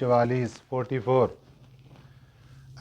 44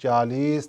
40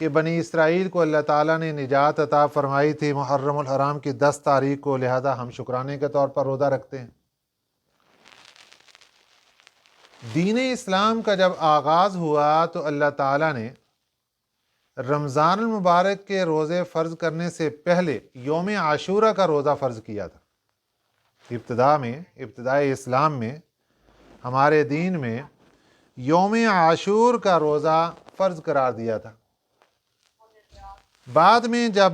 کہ بنی اسرائیل کو اللہ تعالیٰ نے نجات عطا فرمائی تھی محرم الحرام کی 10 تاریخ کو، لہذا ہم شکرانے کے طور پر روزہ رکھتے ہیں۔ دین اسلام کا جب آغاز ہوا تو اللہ تعالیٰ نے رمضان المبارک کے روزے فرض کرنے سے پہلے یوم عاشورہ کا روزہ فرض کیا تھا۔ ابتدائی اسلام میں، ہمارے دین میں یوم عاشور کا روزہ فرض قرار دیا تھا۔ بعد میں جب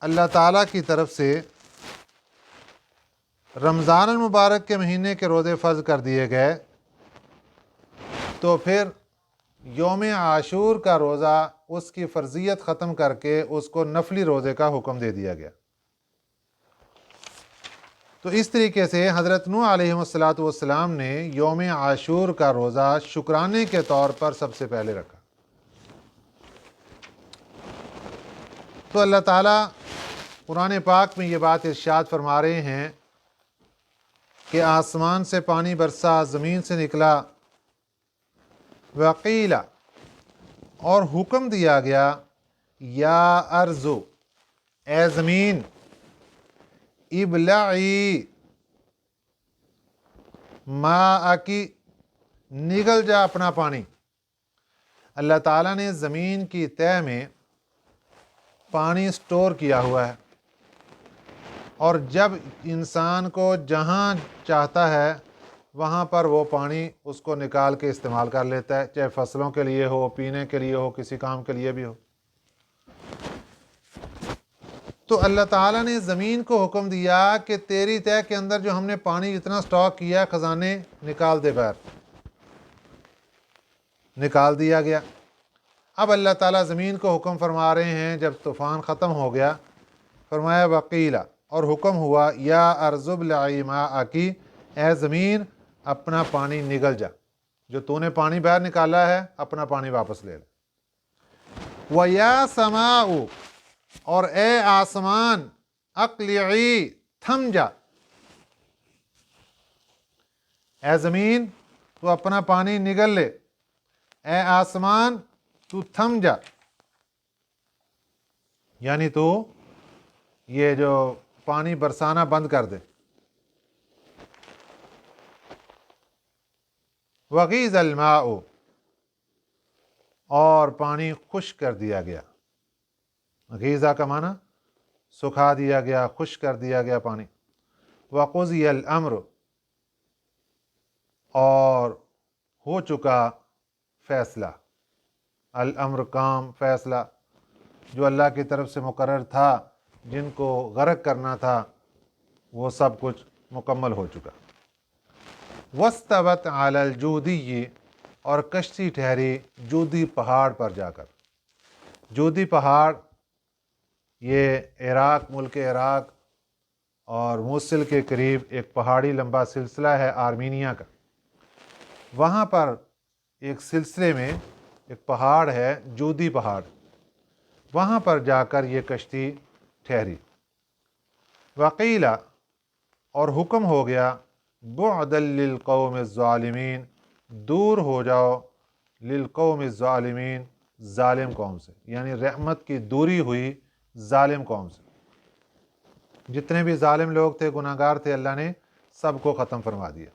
اللہ تعالیٰ کی طرف سے رمضان المبارک کے مہینے کے روزے فرض کر دیے گئے تو پھر یوم عاشور کا روزہ اس کی فرضیت ختم کر کے اس کو نفلی روزے کا حکم دے دیا گیا۔ تو اس طریقے سے حضرت نوح علیہ السلام نے یوم عاشور کا روزہ شکرانے کے طور پر سب سے پہلے رکھا۔ تو اللہ تعالیٰ قرآن پاک میں یہ بات ارشاد فرما رہے ہیں کہ آسمان سے پانی برسا، زمین سے نکلا، وقیلا، اور حکم دیا گیا، یا ارضو، اے زمین، ابلعی ماءکی، نگل جا اپنا پانی۔ اللہ تعالیٰ نے زمین کی تہہ میں پانی سٹور کیا ہوا ہے، اور جب انسان کو جہاں چاہتا ہے وہاں پر وہ پانی اس کو نکال کے استعمال کر لیتا ہے، چاہے فصلوں کے لیے ہو، پینے کے لیے ہو، کسی کام کے لیے بھی ہو۔ تو اللہ تعالیٰ نے زمین کو حکم دیا کہ تیری تہہ کے اندر جو ہم نے پانی اتنا سٹاک کیا، خزانے نکال دے باہر۔ نکال دیا گیا۔ اب اللہ تعالیٰ زمین کو حکم فرما رہے ہیں، جب طوفان ختم ہو گیا، فرمایا وقیلا، اور حکم ہوا، یا ارض ابلعی ماءکی، اے زمین اپنا پانی نگل جا، جو تو نے پانی باہر نکالا ہے اپنا پانی واپس لے لے۔ وَيَا سَمَاءُ، اور اے آسمان، اقلعی، تھم جا۔ اے زمین تو اپنا پانی نگل لے، اے آسمان تو تھم جا، یعنی تو یہ جو پانی برسانا بند کر دے۔ وغیض الماء، اور پانی خشک کر دیا گیا۔ غیضہ کا معنی سکھا دیا گیا، خشک کر دیا گیا پانی۔ وقضی الامر، اور ہو چکا فیصلہ۔ الامر کام، فیصلہ جو اللہ کی طرف سے مقرر تھا، جن کو غرق کرنا تھا، وہ سب کچھ مکمل ہو چکا۔ واستوت علی الجودی، اور کشتی ٹھہری جودی پہاڑ پر جا کر۔ جودی پہاڑ یہ عراق، ملک عراق اور موصل کے قریب ایک پہاڑی لمبا سلسلہ ہے آرمینیا کا۔ وہاں پر ایک سلسلے میں ایک پہاڑ ہے، جودی پہاڑ، وہاں پر جا کر یہ کشتی ٹھہری۔ وقیلا، اور حکم ہو گیا، بعدا للقوم الظالمین، دور ہو جاؤ للقوم الظالمین، ظالم قوم سے، یعنی رحمت کی دوری ہوئی ظالم قوم سے۔ جتنے بھی ظالم لوگ تھے، گناہ گار تھے، اللہ نے سب کو ختم فرما دیا۔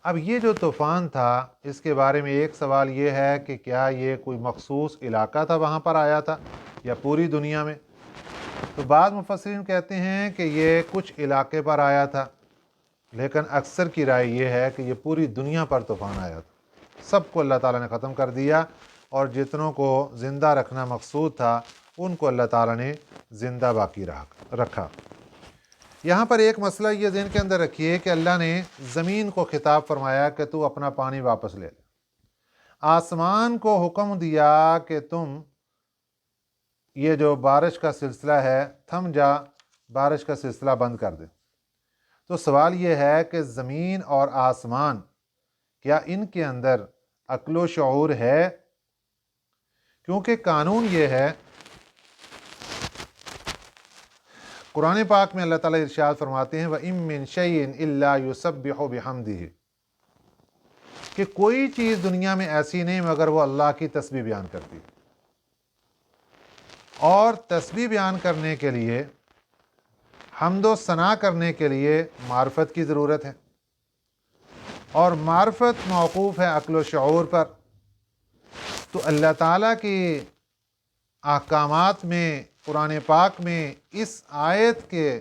اب یہ جو طوفان تھا، اس کے بارے میں ایک سوال یہ ہے کہ کیا یہ کوئی مخصوص علاقہ تھا وہاں پر آیا تھا یا پوری دنیا میں؟ تو بعض مفسرین کہتے ہیں کہ یہ کچھ علاقے پر آیا تھا، لیکن اکثر کی رائے یہ ہے کہ یہ پوری دنیا پر طوفان آیا تھا۔ سب کو اللہ تعالیٰ نے ختم کر دیا، اور جتنوں کو زندہ رکھنا مقصود تھا ان کو اللہ تعالیٰ نے زندہ باقی رکھا۔ یہاں پر ایک مسئلہ یہ ذہن کے اندر رکھیے کہ اللہ نے زمین کو خطاب فرمایا کہ تو اپنا پانی واپس لے لے، آسمان کو حکم دیا کہ تم یہ جو بارش کا سلسلہ ہے تھم جا، بارش کا سلسلہ بند کر دے۔ تو سوال یہ ہے کہ زمین اور آسمان، کیا ان کے اندر عقل و شعور ہے؟ کیونکہ قانون یہ ہے، قرآن پاک میں اللہ تعالیٰ ارشاد فرماتے ہیں وَإِن مِّن شَيْءٍ إِلَّا يُسَبِّحُ بِحَمْدِهِ، کہ کوئی چیز دنیا میں ایسی نہیں مگر وہ اللہ کی تسبیح بیان کرتی ہے۔ اور تسبیح بیان کرنے کے لیے، حمد و ثنا کرنے کے لیے معرفت کی ضرورت ہے، اور معرفت موقوف ہے عقل و شعور پر۔ تو اللہ تعالیٰ کی احکامات میں، قرآن پاک میں اس آیت کے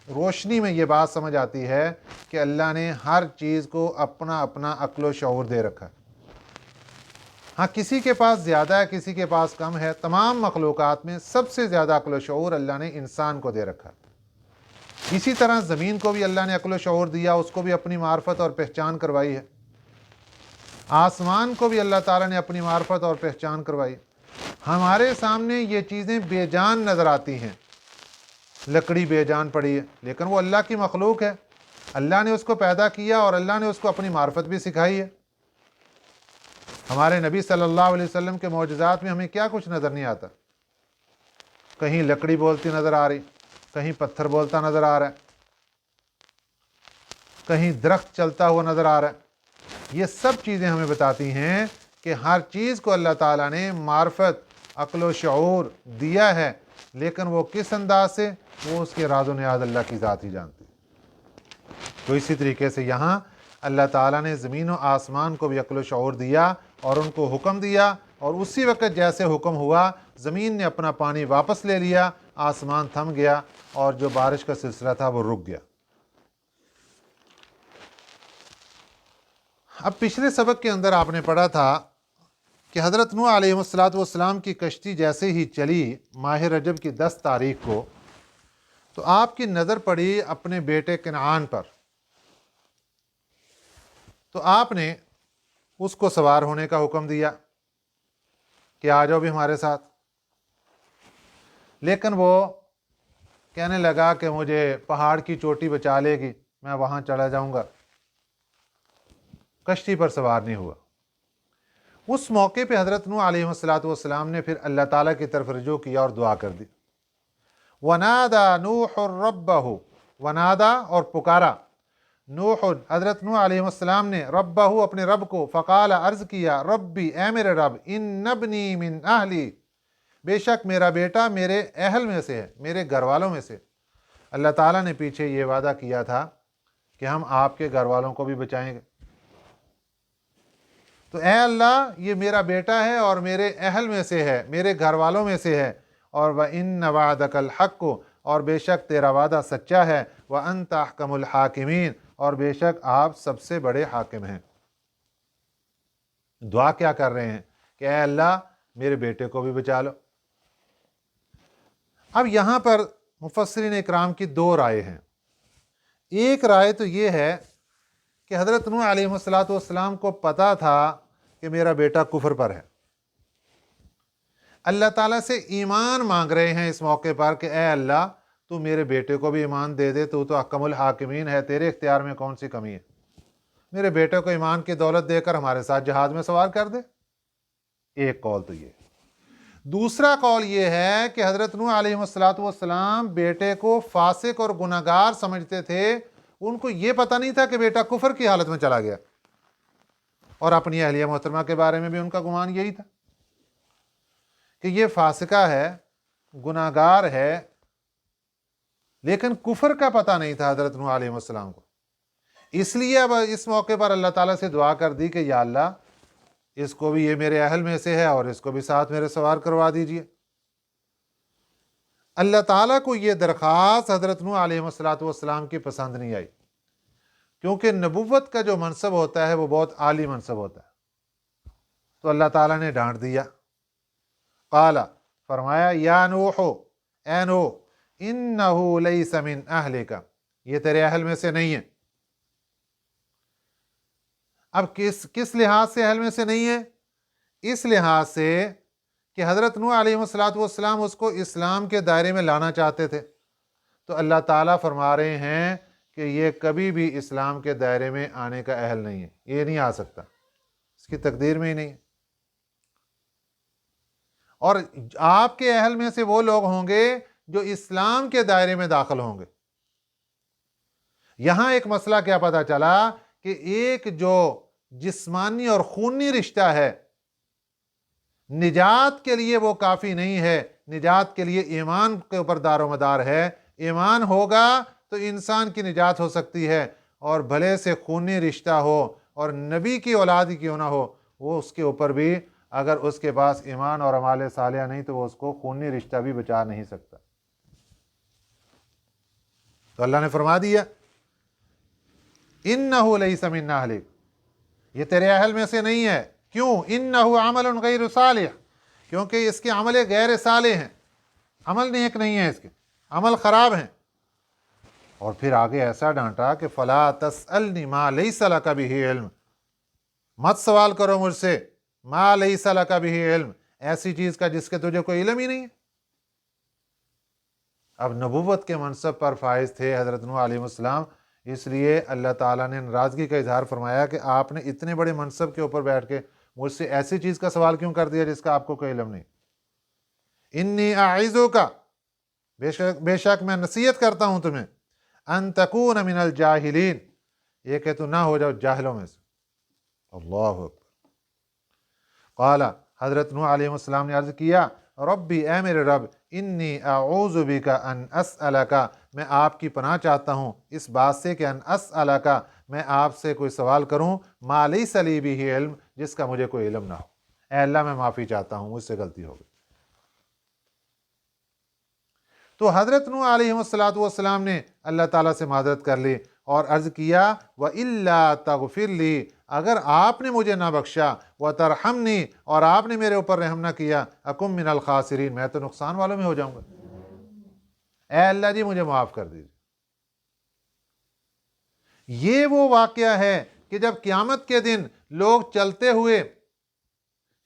روشنی میں یہ بات سمجھ آتی ہے کہ اللہ نے ہر چیز کو اپنا اپنا عقل و شعور دے رکھا ہے۔ ہاں کسی کے پاس زیادہ ہے، کسی کے پاس کم ہے، تمام مخلوقات میں سب سے زیادہ عقل و شعور اللہ نے انسان کو دے رکھا ہے۔ اسی طرح زمین کو بھی اللہ نے عقل و شعور دیا، اس کو بھی اپنی معرفت اور پہچان کروائی ہے۔ آسمان کو بھی اللہ تعالیٰ نے اپنی معرفت اور پہچان کروائی۔ ہمارے سامنے یہ چیزیں بے جان نظر آتی ہیں، لکڑی بے جان پڑی ہے، لیکن وہ اللہ کی مخلوق ہے، اللہ نے اس کو پیدا کیا اور اللہ نے اس کو اپنی معرفت بھی سکھائی ہے۔ ہمارے نبی صلی اللہ علیہ وسلم کے معجزات میں ہمیں کیا کچھ نظر نہیں آتا؟ کہیں لکڑی بولتی نظر آ رہی، کہیں پتھر بولتا نظر آ رہا ہے، کہیں درخت چلتا ہوا نظر آ رہا ہے۔ یہ سب چیزیں ہمیں بتاتی ہیں کہ ہر چیز کو اللہ تعالیٰ نے معرفت، عقل و شعور دیا ہے، لیکن وہ کس انداز سے، وہ اس کے راز و نیاز اللہ کی ذات ہی جانتی ہے۔ تو اسی طریقے سے یہاں اللہ تعالیٰ نے زمین و آسمان کو بھی عقل و شعور دیا اور ان کو حکم دیا، اور اسی وقت جیسے حکم ہوا زمین نے اپنا پانی واپس لے لیا، آسمان تھم گیا، اور جو بارش کا سلسلہ تھا وہ رک گیا۔ اب پچھلے سبق کے اندر آپ نے پڑھا تھا کہ حضرت نوح علیہ السلام کی کشتی جیسے ہی چلی ماہ رجب کی 10 تاریخ کو، تو آپ کی نظر پڑی اپنے بیٹے کنعان پر، تو آپ نے اس کو سوار ہونے کا حکم دیا کہ آ جاؤ بھی ہمارے ساتھ، لیکن وہ کہنے لگا کہ مجھے پہاڑ کی چوٹی بچا لے گی، میں وہاں چلا جاؤں گا، کشتی پر سوار نہیں ہوا۔ اس موقع پہ حضرت نوح علیہ السلام نے پھر اللہ تعالیٰ کی طرف رجوع کیا اور دعا کر دی۔ وَنَادَى نُوحٌ رَبَّهُ، وَنَادَى اور پکارا، نوح حضرت نوح علیہ السلام نے، ربہ اپنے رب کو، فقال عرض کیا، ربی اے میرے رب، ان ابنی من اہلی، بے شک میرا بیٹا میرے اہل میں سے ہے، میرے گھر والوں میں سے۔ اللہ تعالیٰ نے پیچھے یہ وعدہ کیا تھا کہ ہم آپ کے گھر والوں کو بھی بچائیں گے، تو اے اللہ یہ میرا بیٹا ہے اور میرے اہل میں سے ہے، میرے گھر والوں میں سے ہے، اور وَإِنَّ وَعْدَكَ الْحَقُّ، اور بے شک تیرا وعدہ سچا ہے، وَأَنْتَ أَحْكَمُ الْحَاكِمِينَ، اور بے شک آپ سب سے بڑے حاکم ہیں۔ دعا کیا کر رہے ہیں کہ اے اللہ میرے بیٹے کو بھی بچا لو۔ اب یہاں پر مفسرین اکرام کی 2 رائے ہیں۔ ایک رائے تو یہ ہے کہ حضرت نوح علیہ السلام کو پتا تھا کہ میرا بیٹا کفر پر ہے، اللہ تعالیٰ سے ایمان مانگ رہے ہیں اس موقع پر کہ اے اللہ تو میرے بیٹے کو بھی ایمان دے دے، تو احکم الحاکمین ہے، تیرے اختیار میں کون سی کمی ہے، میرے بیٹے کو ایمان کی دولت دے کر ہمارے ساتھ جہاد میں سوار کر دے۔ ایک قول تو یہ۔ دوسرا قول یہ ہے کہ حضرت نوح علیہ السلام بیٹے کو فاسق اور گناہگار سمجھتے تھے، ان کو یہ پتہ نہیں تھا کہ بیٹا کفر کی حالت میں چلا گیا، اور اپنی اہلیہ محترمہ کے بارے میں بھی ان کا گمان یہی تھا کہ یہ فاسقہ ہے، گناہگار ہے، لیکن کفر کا پتہ نہیں تھا حضرت نوح علیہ السلام کو۔ اس لیے اب اس موقع پر اللہ تعالیٰ سے دعا کر دی کہ یا اللہ اس کو بھی، یہ میرے اہل میں سے ہے، اور اس کو بھی ساتھ میرے سوار کروا دیجئے۔ اللہ تعالیٰ کو یہ درخواست حضرت نوح علیہ السلام کی پسند نہیں آئی، کیونکہ نبوت کا جو منصب ہوتا ہے وہ بہت عالی منصب ہوتا ہے۔ تو اللہ تعالیٰ نے ڈانٹ دیا، قال، فرمایا، یا نوح، اے نوح، انہ لیس من اہلک، یہ تیرے اہل میں سے نہیں ہے۔ اب کس لحاظ سے اہل میں سے نہیں ہے؟ اس لحاظ سے کہ حضرت نوح علیہ السلام اس کو اسلام کے دائرے میں لانا چاہتے تھے، تو اللہ تعالیٰ فرما رہے ہیں کہ یہ کبھی بھی اسلام کے دائرے میں آنے کا اہل نہیں ہے، یہ نہیں آ سکتا، اس کی تقدیر میں ہی نہیں ہے۔ اور آپ کے اہل میں سے وہ لوگ ہوں گے جو اسلام کے دائرے میں داخل ہوں گے۔ یہاں ایک مسئلہ کیا پتہ چلا کہ ایک جو جسمانی اور خونی رشتہ ہے، نجات کے لیے وہ کافی نہیں ہے نجات کے لیے ایمان کے اوپر دار و مدار ہے۔ ایمان ہوگا تو انسان کی نجات ہو سکتی ہے، اور بھلے سے خونی رشتہ ہو اور نبی کی اولاد ہی کیوں نہ ہو، وہ اس کے اوپر بھی اگر اس کے پاس ایمان اور اعمال صالحہ نہیں تو وہ اس کو خونی رشتہ بھی بچا نہیں سکتا۔ تو اللہ نے فرما دیا اِنَّهُ لَيْسَ مِنْ أَهْلِكَ، یہ تیرے اہل میں سے نہیں ہے۔ کیوں؟ اِنَّهُ عَمَلٌ غَيْرُ صَالِحٌ، کیونکہ اس کے عمل غیر صالح ہیں، عمل نیک نہیں ہے، اس کے عمل خراب ہیں۔ اور پھر آگے ایسا ڈانٹا کہ فَلَا تَسْأَلْنِ مَا لَيْسَ لَكَ بِهِ عِلْمٌ، مت سوال کرو مجھ سے مَا لَيْسَ لَكَ بِهِ عِلْمٌ، ایسی چیز کا جس کے تجھے کوئی علم ہی نہیں ہے۔ اب نبوت کے منصب پر فائز تھے حضرت نوح علیہ السلام، اس لیے اللہ تعالیٰ نے ناراضگی کا اظہار فرمایا کہ آپ نے اتنے بڑے منصب کے اوپر بیٹھ کے مجھ سے ایسی چیز کا سوال کیوں کر دیا جس کا آپ کو کوئی علم نہیں۔ انی اعظک، بے شک میں نصیحت کرتا ہوں تمہیں، ان تکون من الجاہلین، یہ کہ تو نہ ہو جاؤ جاہلوں میں سے۔ اللہ اکبر۔ قال، حضرت نوح علیہ السلام نے عرض کیا، ربی، اے میرے رب، انی اعوذ بک ان اسألک، میں آپ کی پناہ چاہتا ہوں اس بات سے کہ ان اسألک، میں آپ سے کوئی سوال کروں، ما لیس لی بہ علم، جس کا مجھے کوئی علم نہ ہو۔ اے اللہ میں معافی چاہتا ہوں، مجھ سے غلطی ہو گئی۔ تو حضرت نوح علیہ السلام نے اللہ تعالیٰ سے معذرت کر لی اور عرض کیا، وَإِلَّا تَغْفِرْ لِي، اگر آپ نے مجھے نہ بخشا، وَتَرْحَمْنِي، اور آپ نے میرے اوپر رحم نہ کیا، أَكُن مِّنَ الْخَاسِرِينَ، میں تو نقصان والوں میں ہو جاؤں گا۔ اے اللہ جی مجھے معاف کر دیجیے۔ یہ وہ واقعہ ہے کہ جب قیامت کے دن لوگ چلتے ہوئے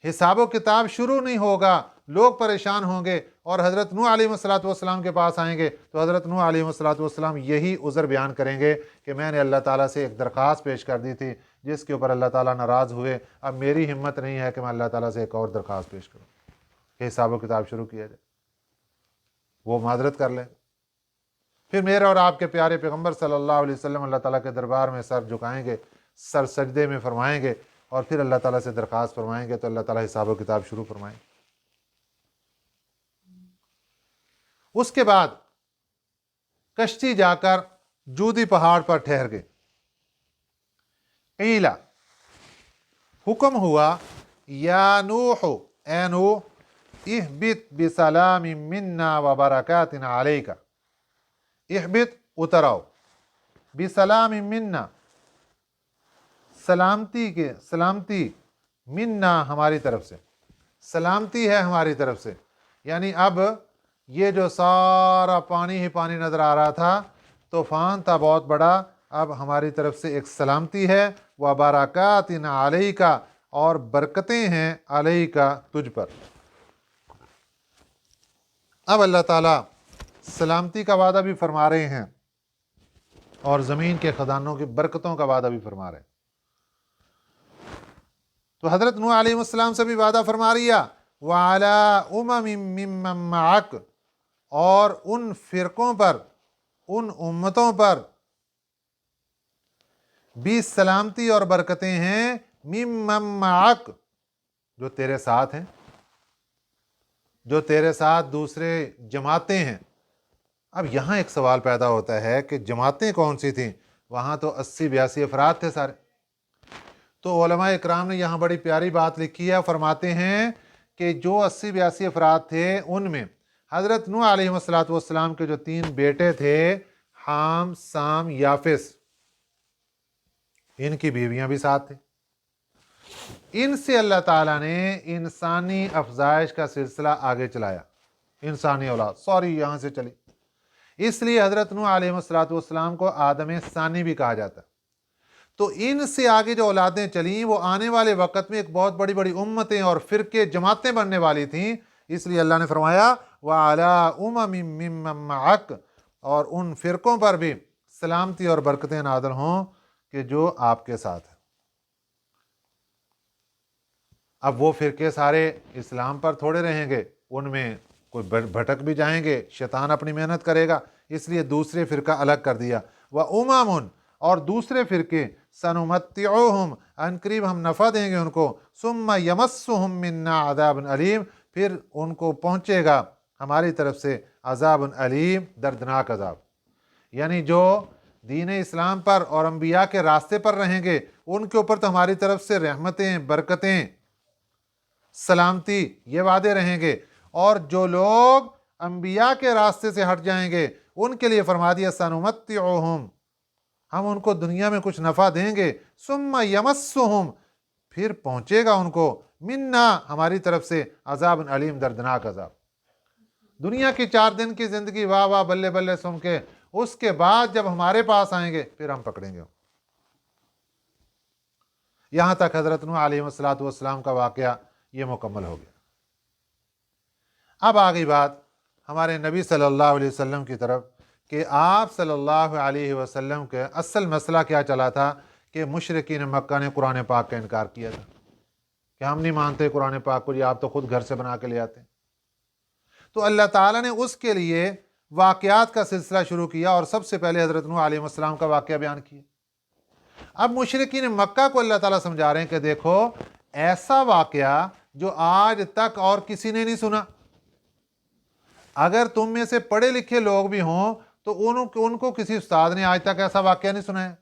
حساب و کتاب شروع نہیں ہوگا، لوگ پریشان ہوں گے اور حضرت نوح علیہ السلام کے پاس آئیں گے تو حضرت نوح علیہ السلام یہی عذر بیان کریں گے کہ میں نے اللہ تعالیٰ سے ایک درخواست پیش کر دی تھی جس کے اوپر اللہ تعالیٰ ناراض ہوئے، اب میری ہمت نہیں ہے کہ میں اللہ تعالیٰ سے ایک اور درخواست پیش کروں کہ حساب و کتاب شروع کیا جائے۔ وہ معذرت کر لیں، پھر میرے اور آپ کے پیارے پیغمبر صلی اللہ علیہ وسلم اللہ تعالیٰ کے دربار میں سر جھکائیں گے، سر سجدے میں فرمائیں گے اور پھر اللہ تعالیٰ سے درخواست فرمائیں گے تو اللہ تعالیٰ حساب و کتاب شروع فرمائیں گے۔ اس کے بعد کشتی جا کر جودی پہاڑ پر ٹھہر گئی۔ قیلا، حکم ہوا، یا نوح، اے نوح، اہبط بسلام منا وبرکات علیک، اہبط اتر آؤ، بسلام منا، سلامتی منا ہماری طرف سے، سلامتی ہے ہماری طرف سے، یعنی اب یہ جو سارا پانی ہی پانی نظر آ رہا تھا، طوفان تھا بہت بڑا، اب ہماری طرف سے ایک سلامتی ہے، وبرکات علیک، اور برکتیں ہیں علیک، تجھ پر۔ اب اللہ تعالیٰ سلامتی کا وعدہ بھی فرما رہے ہیں اور زمین کے خزانوں کی برکتوں کا وعدہ بھی فرما رہے ہیں۔ تو حضرت نوح علیہ السلام سے بھی وعدہ فرما رہا، وَعَلَىٰ أُمَمٍ مِّمَّن مَّعَكَ، اور ان فرقوں پر، ان امتوں پر بھی سلامتی اور برکتیں ہیں، مِّمَّن مَّعَكَ، جو تیرے ساتھ ہیں، جو تیرے ساتھ دوسرے جماعتیں ہیں۔ اب یہاں ایک سوال پیدا ہوتا ہے کہ جماعتیں کون سی تھیں؟ وہاں تو 80-82 افراد تھے سارے۔ تو علماء اکرام نے یہاں بڑی پیاری بات لکھی ہے، فرماتے ہیں کہ جو 80-82 افراد تھے ان میں حضرت نوح علیہ السلام کے جو 3 بیٹے تھے، حام، سام، یافس، ان کی بیویاں بھی ساتھ تھیں۔ ان سے اللہ تعالیٰ نے انسانی افزائش کا سلسلہ آگے چلایا، انسانی اولاد یہاں سے چلی، اس لیے حضرت نوح علیہ السلام کو آدم ثانی بھی کہا جاتا۔ تو ان سے آگے جو اولادیں چلیں وہ آنے والے وقت میں ایک بہت بڑی بڑی امتیں اور فرقے، جماعتیں بننے والی تھیں، اس لیے اللہ نے فرمایا، وَعَلَىٰ أُمَمٍ مِّمَّن مَّعَكَ، اور ان فرقوں پر بھی سلامتی اور برکتیں نازل ہوں کہ جو آپ کے ساتھ ہیں۔ اب وہ فرقے سارے اسلام پر تھوڑے رہیں گے، ان میں کوئی بھٹک بھی جائیں گے، شیطان اپنی محنت کرے گا، اس لیے دوسرے فرقہ الگ کر دیا۔ وَأُمَمٌ، اور دوسرے فرقے، سَنُمَتِّعُهُمْ، عنقریب ہم نفع دیں گے ان کو، ثُمَّ يَمَسُّهُم مِّنَّا عَذَابٌ أَلِيمٌ، پھر ان کو پہنچے گا ہماری طرف سے عذاب علیم، دردناک عذاب۔ یعنی جو دین اسلام پر اور انبیاء کے راستے پر رہیں گے ان کے اوپر تو ہماری طرف سے رحمتیں، برکتیں، سلامتی، یہ وعدے رہیں گے، اور جو لوگ انبیاء کے راستے سے ہٹ جائیں گے ان کے لیے فرما دیا سنمتعہم، ہم ان کو دنیا میں کچھ نفع دیں گے، ثم یمسہم، پھر پہنچے گا ان کو، منا، ہماری طرف سے، عذاب علیم، دردناک عذاب۔ دنیا کی 4 دن کی زندگی واہ واہ بلے بلے سن کے، اس کے بعد جب ہمارے پاس آئیں گے پھر ہم پکڑیں گے۔ یہاں تک حضرت نوح علیہ السلام کا واقعہ یہ مکمل ہو گیا۔ اب آگئی بات ہمارے نبی صلی اللہ علیہ وسلم کی طرف کہ آپ صلی اللہ علیہ وسلم کے اصل مسئلہ کیا چلا تھا کہ مشرکین مکہ نے قرآن پاک کا انکار کیا تھا کہ ہم نہیں مانتے قرآن پاک کو، جی آپ تو خود گھر سے بنا کے لے آتے ہیں۔ تو اللہ تعالیٰ نے اس کے لیے واقعات کا سلسلہ شروع کیا اور سب سے پہلے حضرت نوح علیہ السلام کا واقعہ بیان کیا۔ اب مشرکین مکہ کو اللہ تعالیٰ سمجھا رہے ہیں کہ دیکھو ایسا واقعہ جو آج تک اور کسی نے نہیں سنا، اگر تم میں سے پڑھے لکھے لوگ بھی ہوں تو ان کو کسی استاد نے آج تک ایسا واقعہ نہیں سنا ہے۔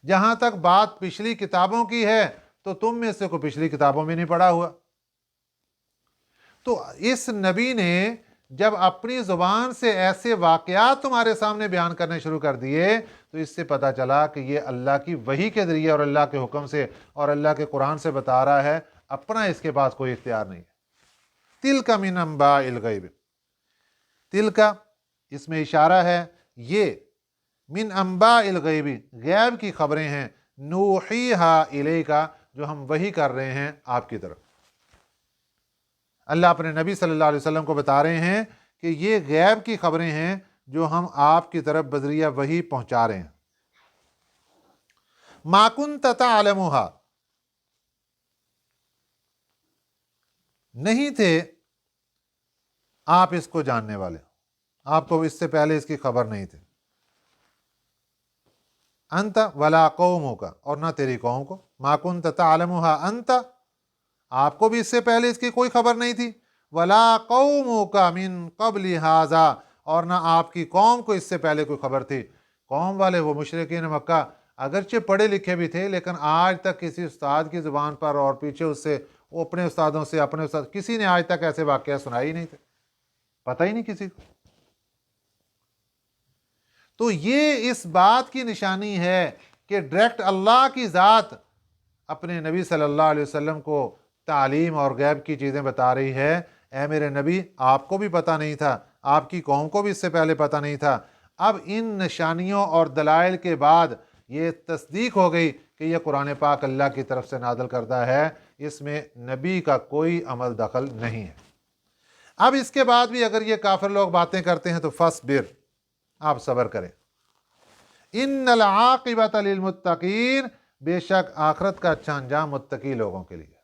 جہاں تک بات پچھلی کتابوں کی ہے تو تم میں سے کوئی پچھلی کتابوں میں نہیں پڑھا ہوا۔ تو اس نبی نے جب اپنی زبان سے ایسے واقعات تمہارے سامنے بیان کرنے شروع کر دیے تو اس سے پتا چلا کہ یہ اللہ کی وحی کے ذریعے اور اللہ کے حکم سے اور اللہ کے قرآن سے بتا رہا ہے، اپنا اس کے پاس کوئی اختیار نہیں ہے۔ تلک من انباء الغیب، تلک اس میں اشارہ ہے، یہ من انباء الغیب، غیب کی خبریں ہیں، نوحیہا الیکا، جو ہم وحی کر رہے ہیں آپ کی طرف۔ اللہ اپنے نبی صلی اللہ علیہ وسلم کو بتا رہے ہیں کہ یہ غیب کی خبریں ہیں جو ہم آپ کی طرف بذریعہ وحی پہنچا رہے ہیں۔ ما کنت تعلمھا، نہیں تھے آپ اس کو جاننے والے، آپ کو اس سے پہلے اس کی خبر نہیں تھی۔ انت ولا قومک، اور نہ تیری قوم کو، ما کنت تعلمھا انت، آپ کو بھی اس سے پہلے اس کی کوئی خبر نہیں تھی، ولا قومک من قبل ھذا، اور نہ آپ کی قوم کو اس سے پہلے کوئی خبر تھی۔ قوم والے وہ مشرکین مکہ اگرچہ پڑھے لکھے بھی تھے لیکن آج تک کسی استاد کی زبان پر اور پیچھے اس سے وہ اپنے استادوں سے اپنے استاد کسی نے آج تک ایسے واقعہ سنا ہی نہیں تھے، پتہ ہی نہیں کسی کو۔ تو یہ اس بات کی نشانی ہے کہ ڈائریکٹ اللہ کی ذات اپنے نبی صلی اللہ علیہ وسلم کو تعلیم اور غیب کی چیزیں بتا رہی ہے۔ اے میرے نبی، آپ کو بھی پتہ نہیں تھا، آپ کی قوم کو بھی اس سے پہلے پتہ نہیں تھا۔ اب ان نشانیوں اور دلائل کے بعد یہ تصدیق ہو گئی کہ یہ قرآن پاک اللہ کی طرف سے نازل کردہ ہے، اس میں نبی کا کوئی عمل دخل نہیں ہے۔ اب اس کے بعد بھی اگر یہ کافر لوگ باتیں کرتے ہیں تو فصبر، آپ صبر کریں۔ ان العاقبۃ للمتقین، بے شک آخرت کا اچھا انجام متقی لوگوں کے لیے۔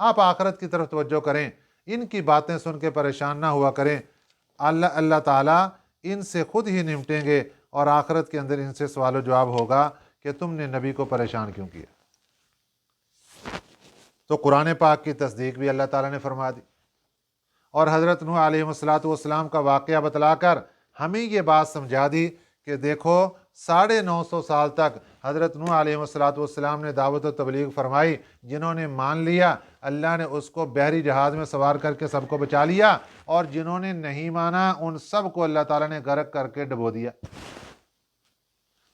آپ آخرت کی طرف توجہ کریں، ان کی باتیں سن کے پریشان نہ ہوا کریں، اللہ تعالیٰ ان سے خود ہی نمٹیں گے اور آخرت کے اندر ان سے سوال و جواب ہوگا کہ تم نے نبی کو پریشان کیوں کیا۔ تو قرآن پاک کی تصدیق بھی اللہ تعالیٰ نے فرما دی، اور حضرت نوح علیہ السلام کا واقعہ بتلا کر ہمیں یہ بات سمجھا دی کہ دیکھو 950 سال تک حضرت نوح علیہ السلام نے دعوت و تبلیغ فرمائی، جنہوں نے مان لیا اللہ نے اس کو بحری جہاز میں سوار کر کے سب کو بچا لیا، اور جنہوں نے نہیں مانا ان سب کو اللہ تعالیٰ نے غرق کر کے ڈبو دیا۔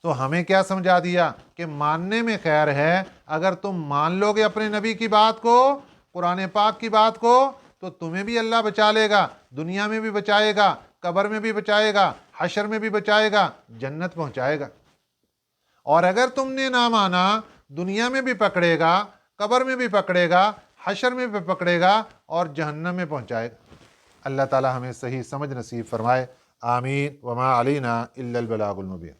تو ہمیں کیا سمجھا دیا کہ ماننے میں خیر ہے، اگر تم مان لو گے اپنے نبی کی بات کو، قرآن پاک کی بات کو، تو تمہیں بھی اللہ بچا لے گا، دنیا میں بھی بچائے گا، قبر میں بھی بچائے گا، حشر میں بھی بچائے گا، جنت پہنچائے گا۔ اور اگر تم نے نہ مانا، دنیا میں بھی پکڑے گا، قبر میں بھی پکڑے گا، حشر میں بھی پکڑے گا اور جہنم میں پہنچائے گا۔ اللہ تعالی ہمیں صحیح سمجھ نصیب فرمائے، آمین۔ وما علینا الا البلاغ المبین۔